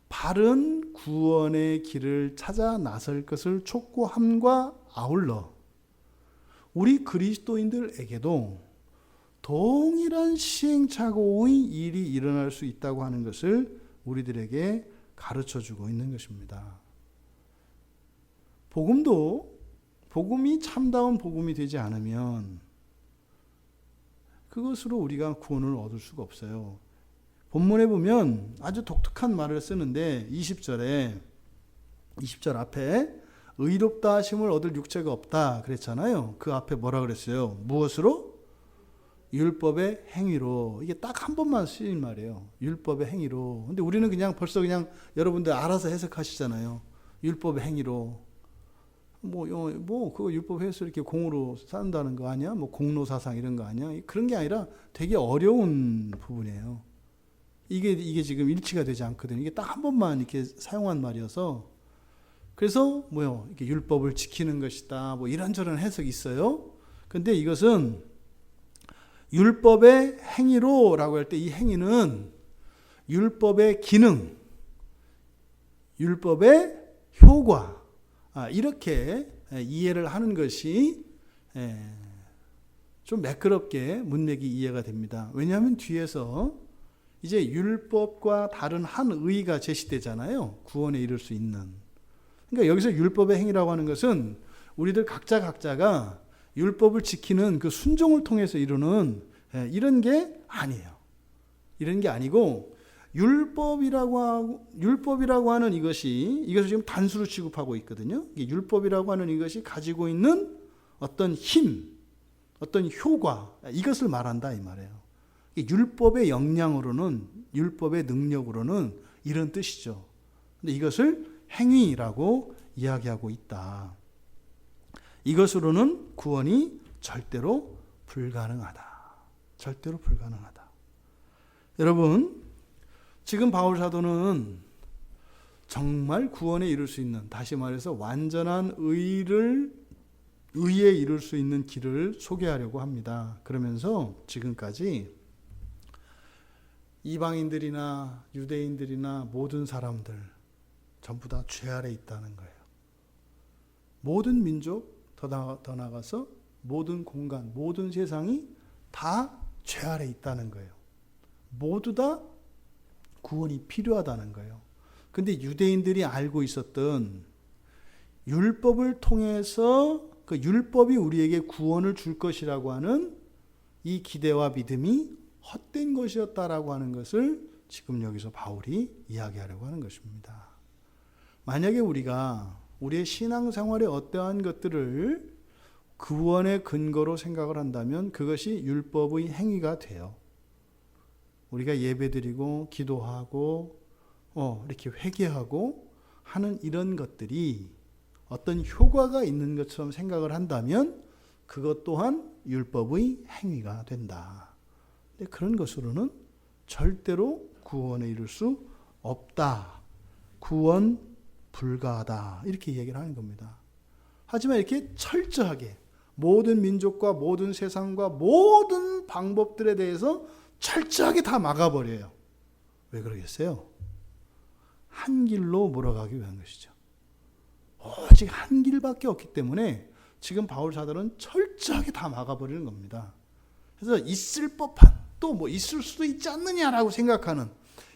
바른 구원의 길을 찾아 나설 것을 촉구함과 아울러 우리 그리스도인들에게도 동일한 시행착오의 일이 일어날 수 있다고 하는 것을 우리들에게 가르쳐주고 있는 것입니다. 복음이 참다운 복음이 되지 않으면 그것으로 우리가 구원을 얻을 수가 없어요. 본문에 보면 아주 독특한 말을 쓰는데 20절 앞에 의롭다 하심을 얻을 육체가 없다 그랬잖아요. 그 앞에 뭐라 그랬어요? 무엇으로? 율법의 행위로. 이게 딱 한 번만 쓰인 말이에요. 율법의 행위로. 근데 우리는 벌써 여러분들 알아서 해석하시잖아요. 율법의 행위로. 그거 율법에서 이렇게 공으로 쌓는다는 거 아니야? 공로사상 이런 거 아니야? 그런 게 아니라 되게 어려운 부분이에요. 이게 지금 일치가 되지 않거든요. 이게 딱 한 번만 이렇게 사용한 말이어서. 그래서 이렇게 율법을 지키는 것이다. 이런저런 해석이 있어요. 근데 이것은 율법의 행위로라고 할 때 이 행위는 율법의 기능, 율법의 효과, 이렇게 이해를 하는 것이 좀 매끄럽게 문맥이 이해가 됩니다. 왜냐하면 뒤에서 이제 율법과 다른 한 의가 제시되잖아요. 구원에 이를 수 있는. 그러니까 여기서 율법의 행위라고 하는 것은 우리들 각자가 율법을 지키는 그 순종을 통해서 이루는 이런 게 아니에요. 이런 게 아니고 율법이라고 하는 이것을 지금 단수로 취급하고 있거든요. 율법이라고 하는 이것이 가지고 있는 어떤 힘, 어떤 효과, 이것을 말한다 이 말이에요. 율법의 역량으로는, 율법의 능력으로는 이런 뜻이죠. 근데 이것을 행위라고 이야기하고 있다. 이것으로는 구원이 절대로 불가능하다. 절대로 불가능하다. 여러분, 지금 바울 사도는 정말 구원에 이룰 수 있는, 다시 말해서 완전한 의에 이룰 수 있는 길을 소개하려고 합니다. 그러면서 지금까지 이방인들이나 유대인들이나 모든 사람들 전부 다 죄 아래 있다는 거예요. 모든 민족, 더 나아가서 모든 공간, 모든 세상이 다 죄 아래 있다는 거예요. 모두 다 구원이 필요하다는 거예요. 근데 유대인들이 알고 있었던 율법을 통해서 그 율법이 우리에게 구원을 줄 것이라고 하는 이 기대와 믿음이 헛된 것이었다라고 하는 것을 지금 여기서 바울이 이야기하려고 하는 것입니다. 만약에 우리가 우리의 신앙생활에 어떠한 것들을 구원의 근거로 생각을 한다면 그것이 율법의 행위가 돼요. 우리가 예배드리고 기도하고 이렇게 회개하고 하는 이런 것들이 어떤 효과가 있는 것처럼 생각을 한다면 그것 또한 율법의 행위가 된다. 근데 그런 것으로는 절대로 구원에 이를 수 없다. 구원 불가하다. 이렇게 얘기를 하는 겁니다. 하지만 이렇게 철저하게 모든 민족과 모든 세상과 모든 방법들에 대해서 철저하게 다 막아버려요. 왜 그러겠어요? 한 길로 몰아가기 위한 것이죠. 오직 한 길밖에 없기 때문에 지금 바울 사도는 철저하게 다 막아버리는 겁니다. 그래서 있을 법한 또 뭐 있을 수도 있지 않느냐라고 생각하는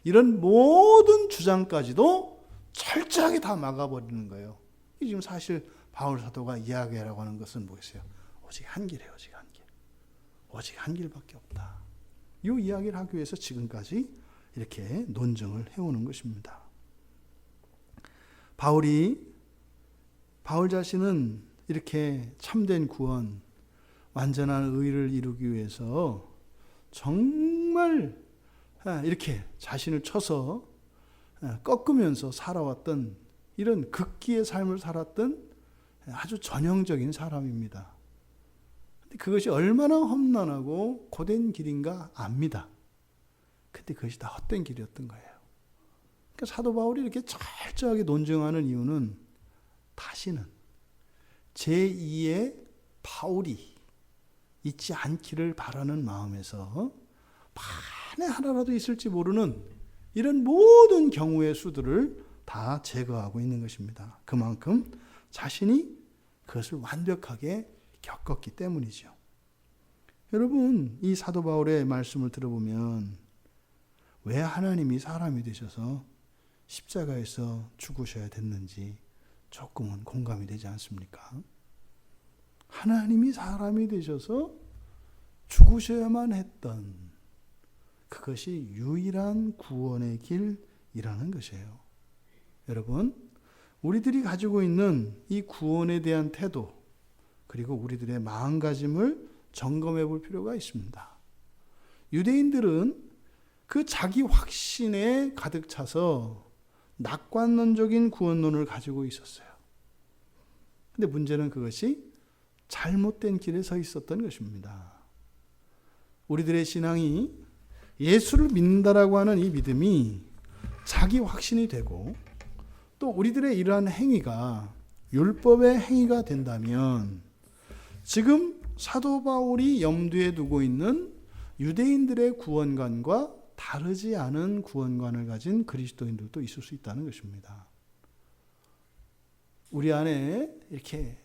이런 모든 주장까지도 철저하게 다 막아버리는 거예요. 이 지금 사실 바울 사도가 이야기하라고 하는 것은 뭐겠어요? 오직 한 길이에요. 오직 한 길. 오직 한 길밖에 없다. 이 이야기를 하기 위해서 지금까지 이렇게 논증을 해오는 것입니다. 바울 자신은 이렇게 참된 구원, 완전한 의를 이루기 위해서 정말 이렇게 자신을 쳐서 꺾으면서 살아왔던 이런 극기의 삶을 살았던 아주 전형적인 사람입니다. 근데 그것이 얼마나 험난하고 고된 길인가 압니다. 근데 그것이 다 헛된 길이었던 거예요. 그러니까 사도 바울이 이렇게 철저하게 논증하는 이유는 다시는 제2의 바울이 있지 않기를 바라는 마음에서 만에 하나라도 있을지 모르는 이런 모든 경우의 수들을 다 제거하고 있는 것입니다. 그만큼 자신이 그것을 완벽하게 겪었기 때문이죠. 여러분, 이 사도 바울의 말씀을 들어보면 왜 하나님이 사람이 되셔서 십자가에서 죽으셔야 됐는지 조금은 공감이 되지 않습니까? 하나님이 사람이 되셔서 죽으셔야만 했던 그것이 유일한 구원의 길이라는 것이에요. 여러분, 우리들이 가지고 있는 이 구원에 대한 태도 그리고 우리들의 마음가짐을 점검해 볼 필요가 있습니다. 유대인들은 그 자기 확신에 가득 차서 낙관론적인 구원론을 가지고 있었어요. 근데 문제는 그것이 잘못된 길에 서 있었던 것입니다. 우리들의 신앙이 예수를 믿는다라고 하는 이 믿음이 자기 확신이 되고 또 우리들의 이러한 행위가 율법의 행위가 된다면 지금 사도 바울이 염두에 두고 있는 유대인들의 구원관과 다르지 않은 구원관을 가진 그리스도인들도 있을 수 있다는 것입니다. 우리 안에 이렇게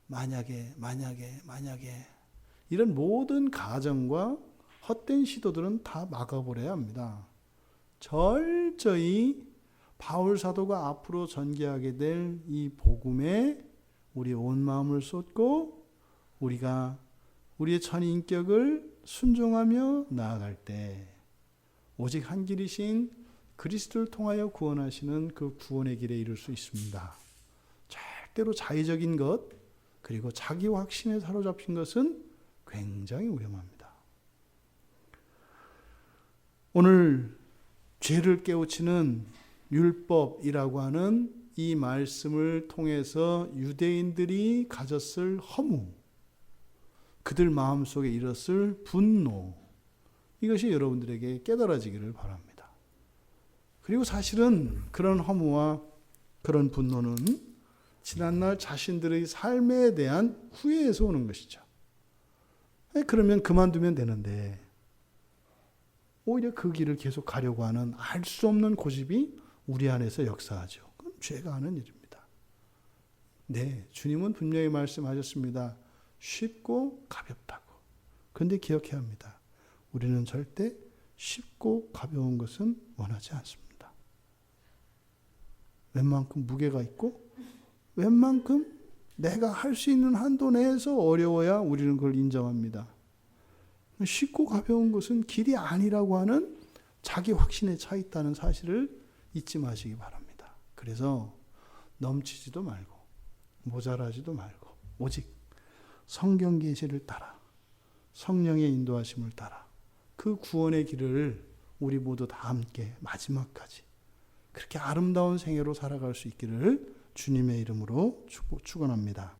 만약에 이런 모든 가정과 헛된 시도들은 다 막아버려야 합니다. 철저히 바울 사도가 앞으로 전개하게 될 이 복음에 우리의 온 마음을 쏟고 우리가 우리의 전인격을 순종하며 나아갈 때 오직 한 길이신 그리스도를 통하여 구원하시는 그 구원의 길에 이룰 수 있습니다. 절대로 자의적인 것 그리고 자기 확신에 사로잡힌 것은 굉장히 위험합니다. 오늘 죄를 깨우치는 율법이라고 하는 이 말씀을 통해서 유대인들이 가졌을 허무, 그들 마음속에 일었을 분노, 이것이 여러분들에게 깨달아지기를 바랍니다. 그리고 사실은 그런 허무와 그런 분노는 지난날 자신들의 삶에 대한 후회에서 오는 것이죠. 그러면 그만두면 되는데 오히려 그 길을 계속 가려고 하는 알 수 없는 고집이 우리 안에서 역사하죠. 그건 죄가 하는 일입니다. 네, 주님은 분명히 말씀하셨습니다. 쉽고 가볍다고. 그런데 기억해야 합니다. 우리는 절대 쉽고 가벼운 것은 원하지 않습니다. 웬만큼 무게가 있고 웬만큼 내가 할 수 있는 한도 내에서 어려워야 우리는 그걸 인정합니다. 쉽고 가벼운 것은 길이 아니라고 하는 자기 확신에 차 있다는 사실을 잊지 마시기 바랍니다. 그래서 넘치지도 말고 모자라지도 말고 오직 성경 계시를 따라 성령의 인도하심을 따라 그 구원의 길을 우리 모두 다 함께 마지막까지 그렇게 아름다운 생애로 살아갈 수 있기를 주님의 이름으로 축원합니다.